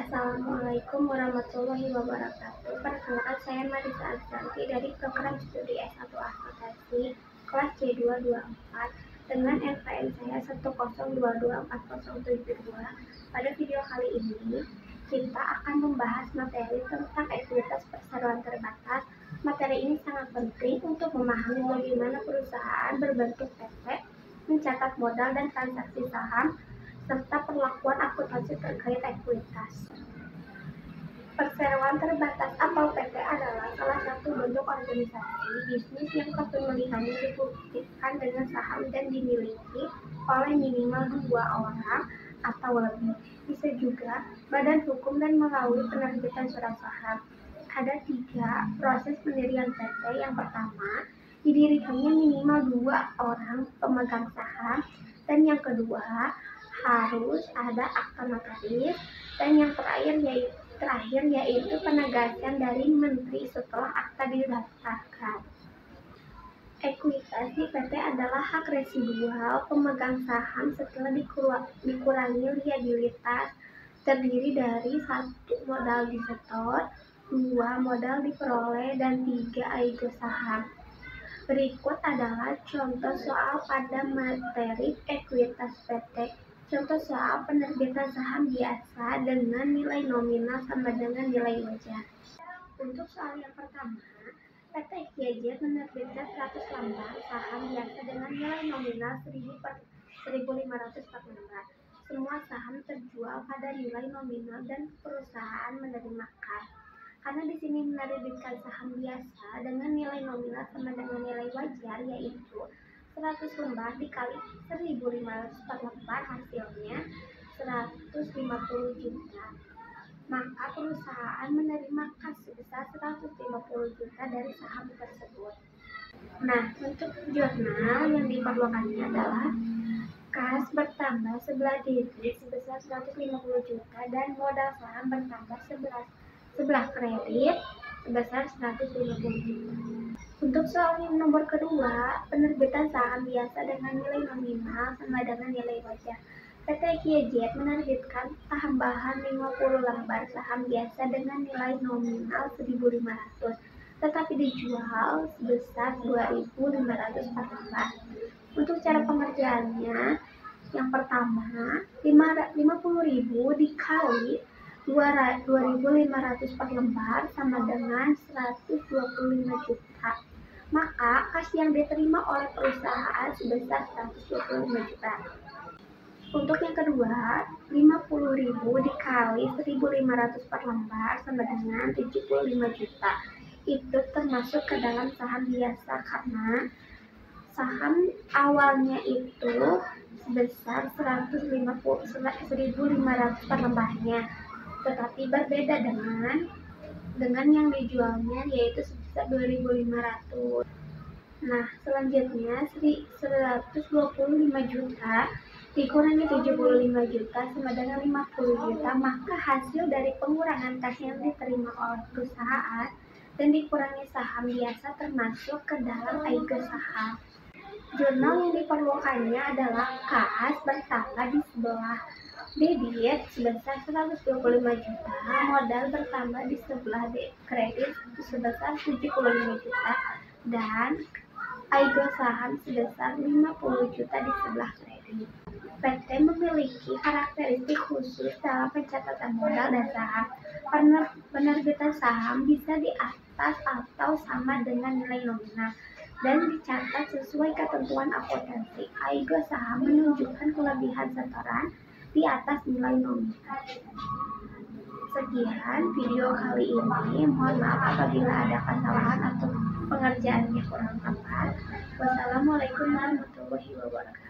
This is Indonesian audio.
Assalamualaikum warahmatullahi wabarakatuh. Perkenalkan, saya Marisa Azanti dari program studi S1 Akuntansi kelas C224 dengan NPM saya 1022407. Pada video kali ini kita akan membahas materi tentang ekuitas perseroan terbatas. Materi ini sangat penting untuk memahami bagaimana perusahaan berbentuk PT mencatat modal dan transaksi saham serta perlakuan akuntansi terkait ekuitas. Perseroan terbatas atau PT adalah salah satu bentuk organisasi bisnis yang kepemilikannya dibuktikan dengan saham dan dimiliki oleh minimal 2 orang atau lebih. Bisa juga badan hukum dan melalui penerbitan surat saham. Ada 3 proses pendirian PT. Yang pertama, didirikannya minimal 2 orang pemegang saham, dan yang kedua, harus ada akta notaris, dan yang terakhir yaitu penegasan dari menteri setelah akta didaftarkan. Ekuitas di PT adalah hak residual pemegang saham setelah dikurangi liabilitas, terdiri dari 1 modal disetor, 2 modal diperoleh, dan 3 aige saham. Berikut adalah contoh soal pada materi ekuitas PT. Contoh soal penerbitan saham biasa dengan nilai nominal sama dengan nilai wajar. Untuk soal yang pertama, PT QJ menerbitkan 100 lembar saham biasa dengan nilai nominal 1.500 per lembar. Semua saham terjual pada nilai nominal dan perusahaan menerima kas. Karena di sini menerbitkan saham biasa dengan nilai nominal sama dengan nilai wajar, yaitu 100 lembar dikali 1.500 per lembar, hasilnya 150 juta. Maka perusahaan menerima kas sebesar 150 juta dari saham tersebut. Nah, untuk jurnal yang diperlukannya adalah kas bertambah sebelah debit sebesar 150 juta dan modal saham bertambah sebelah kredit sebesar 150 juta. Untuk soal yang nomor kedua, penerbitan saham biasa dengan nilai nominal sama dengan nilai wajar. PT QJ menerbitkan tambahan 50 lembar saham biasa dengan nilai nominal 1.500, tetapi dijual sebesar 2.500 per lembar. Untuk cara pengerjaannya, yang pertama, 50.000 dikali 2.500 per lembar sama dengan 125 juta. Maka kas yang diterima oleh perusahaan sebesar 125 juta. Untuk yang kedua, 50.000 dikali 1.500 per lembar sama dengan 75 juta. Itu termasuk ke dalam saham biasa karena saham awalnya itu sebesar 1.500 per lembarnya, tetapi berbeda dengan yang dijualnya, yaitu sebesar 2.500. Nah, selanjutnya 125 juta dikurangi 75 juta sama dengan 50 juta, maka hasil dari pengurangan kas yang diterima oleh perusahaan dan dikurangi saham biasa termasuk ke dalam aige saham. Jurnal yang diperlukannya adalah kas bertambah di sebelah debit sebesar 125 juta, modal bertambah di sebelah kredit sebesar 75 juta, dan aige saham sebesar 50 juta di sebelah kredit. PT memiliki karakteristik khusus dalam pencatatan modal dan saham. Penerbitan saham bisa di atas atau sama dengan nilai nominal dan dicatat sesuai ketentuan akuntansi. Aige saham menunjukkan kelebihan setoran di atas nilai nominal. Sekian video kali ini. Mohon maaf apabila ada kesalahan atau pengerjaannya kurang tepat. Wassalamualaikum warahmatullahi wabarakatuh.